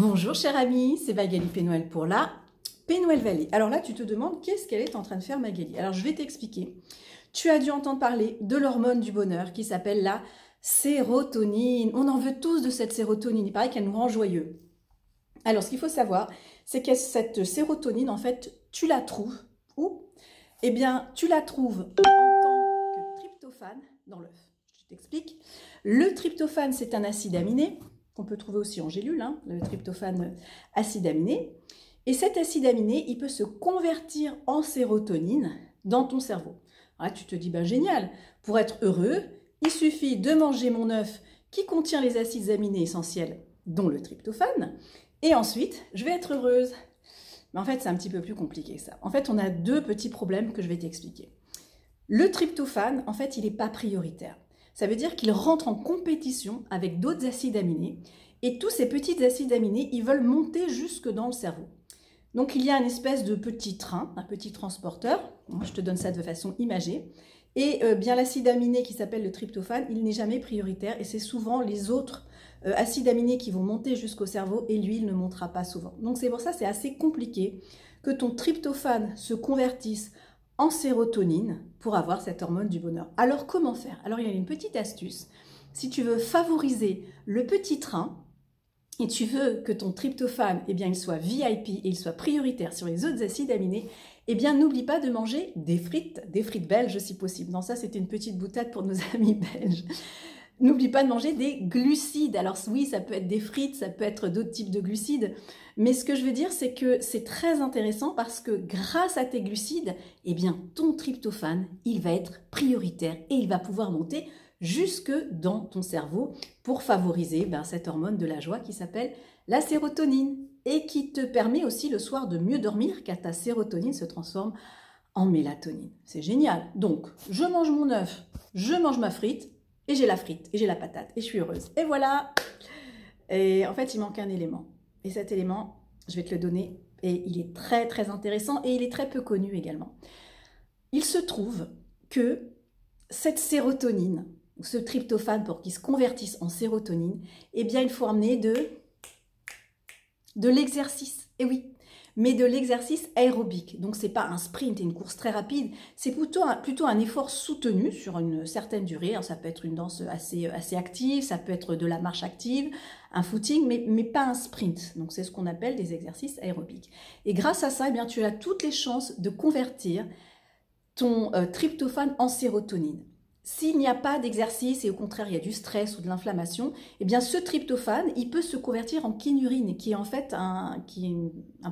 Bonjour chère amie, c'est Magali Pénoël pour la Pénoël Valley. Alors là, tu te demandes qu'est-ce qu'elle est en train de faire Magali. Alors je vais t'expliquer. Tu as dû entendre parler de l'hormone du bonheur qui s'appelle la sérotonine. On en veut tous de cette sérotonine, il paraît qu'elle nous rend joyeux. Alors ce qu'il faut savoir, c'est que cette sérotonine, en fait, tu la trouves où? Eh bien, tu la trouves en tant que tryptophane dans l'œuf. Je t'explique. Le tryptophane, c'est un acide aminé qu'on peut trouver aussi en gélule, hein, le tryptophane acide aminé. Et cet acide aminé, il peut se convertir en sérotonine dans ton cerveau. Alors là, tu te dis, ben génial, pour être heureux, il suffit de manger mon œuf qui contient les acides aminés essentiels, dont le tryptophane, et ensuite, je vais être heureuse. Mais en fait, c'est un petit peu plus compliqué que ça. En fait, on a deux petits problèmes que je vais t'expliquer. Le tryptophane, en fait, il n'est pas prioritaire. Ça veut dire qu'il rentre en compétition avec d'autres acides aminés, et tous ces petits acides aminés, ils veulent monter jusque dans le cerveau. Donc, il y a une espèce de petit train, un petit transporteur, je te donne ça de façon imagée, et bien l'acide aminé qui s'appelle le tryptophane, il n'est jamais prioritaire, et c'est souvent les autres acides aminés qui vont monter jusqu'au cerveau, et lui, il ne montera pas souvent. Donc, c'est pour ça que c'est assez compliqué que ton tryptophane se convertisse en sérotonine pour avoir cette hormone du bonheur. Alors, comment faire? Alors, il y a une petite astuce. Si tu veux favoriser le petit train, et tu veux que ton tryptophane, eh bien, il soit VIP et il soit prioritaire sur les autres acides aminés, eh bien, n'oublie pas de manger des frites belges si possible. Non, ça, c'était une petite boutade pour nos amis belges. N'oublie pas de manger des glucides. Alors oui, ça peut être des frites, ça peut être d'autres types de glucides. Mais ce que je veux dire, c'est que c'est très intéressant parce que grâce à tes glucides, eh bien, ton tryptophane, il va être prioritaire et il va pouvoir monter jusque dans ton cerveau pour favoriser cette hormone de la joie qui s'appelle la sérotonine et qui te permet aussi le soir de mieux dormir car ta sérotonine se transforme en mélatonine. C'est génial. Donc, je mange mon œuf, je mange ma frite et j'ai la frite et j'ai la patate et je suis heureuse. Et voilà. Et en fait, il manque un élément. Et cet élément, je vais te le donner et il est très très intéressant et il est très peu connu également. Il se trouve que cette sérotonine, ce tryptophane, pour qu'il se convertisse en sérotonine, eh bien, il faut emmener de l'exercice. Et oui, mais de l'exercice aérobique. Donc, ce n'est pas un sprint et une course très rapide, c'est plutôt un effort soutenu sur une certaine durée. Alors, ça peut être une danse assez active, ça peut être de la marche active, un footing, mais pas un sprint. Donc, c'est ce qu'on appelle des exercices aérobiques. Et grâce à ça, eh bien, tu as toutes les chances de convertir ton tryptophane en sérotonine. S'il n'y a pas d'exercice et au contraire il y a du stress ou de l'inflammation, eh bien ce tryptophane, il peut se convertir en kinurine, qui est en fait un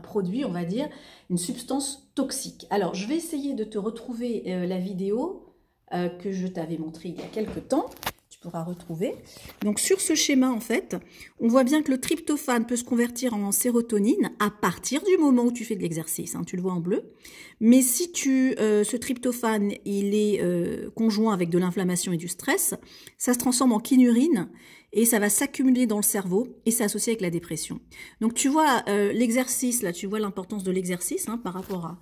produit, on va dire, une substance toxique. Alors je vais essayer de te retrouver la vidéo que je t'avais montrée il y a quelques temps. Tu pourras retrouver. Donc sur ce schéma, en fait, on voit bien que le tryptophane peut se convertir en sérotonine à partir du moment où tu fais de l'exercice. Hein, tu le vois en bleu. Mais si ce tryptophane il est conjoint avec de l'inflammation et du stress, ça se transforme en kinurine et ça va s'accumuler dans le cerveau et c'est associé avec la dépression. Donc tu vois l'exercice, là, tu vois l'importance de l'exercice par rapport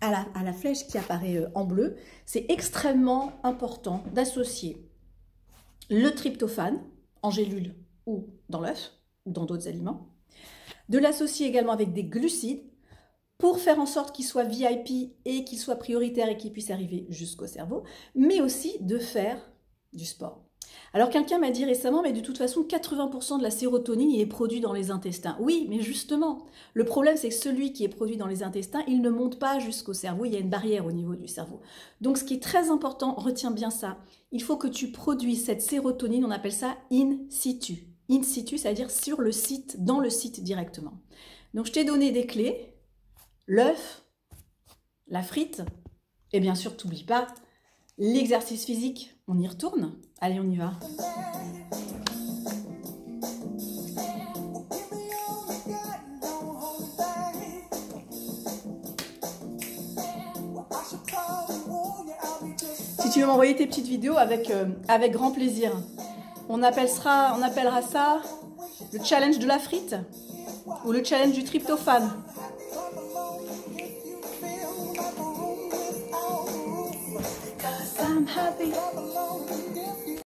à la flèche qui apparaît en bleu. C'est extrêmement important d'associer le tryptophane en gélule ou dans l'œuf ou dans d'autres aliments, de l'associer également avec des glucides pour faire en sorte qu'il soit VIP et qu'il soit prioritaire et qu'il puisse arriver jusqu'au cerveau, mais aussi de faire du sport. Alors quelqu'un m'a dit récemment, mais de toute façon 80% de la sérotonine il est produit dans les intestins. Oui, mais justement, le problème c'est que celui qui est produit dans les intestins, il ne monte pas jusqu'au cerveau, il y a une barrière au niveau du cerveau. Donc ce qui est très important, retiens bien ça, il faut que tu produises cette sérotonine, on appelle ça in situ. In situ, c'est-à-dire sur le site, dans le site directement. Donc je t'ai donné des clés, l'œuf, la frite, et bien sûr t'oublie pas l'exercice physique. On y retourne? Allez, on y va. Si tu veux m'envoyer tes petites vidéos avec grand plaisir. On appellera ça le challenge de la frite ou le challenge du tryptophane. I'm happy.